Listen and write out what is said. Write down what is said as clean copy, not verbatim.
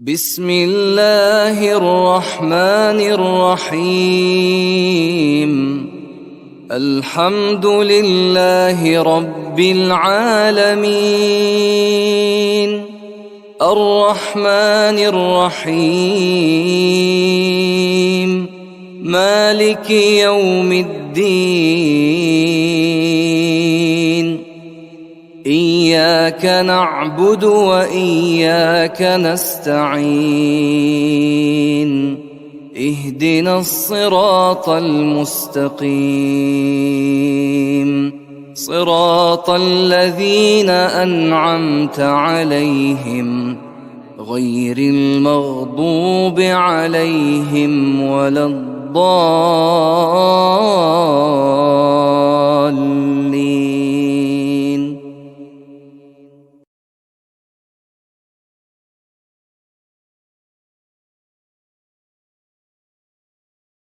بسم الله الرحمن الرحيم. الحمد لله رب العالمين، الرحمن الرحيم، مالك يوم الدين. إياك نعبد وإياك نستعين، اهدنا الصراط المستقيم، صراط الذين أنعمت عليهم غير المغضوب عليهم ولا الضالين.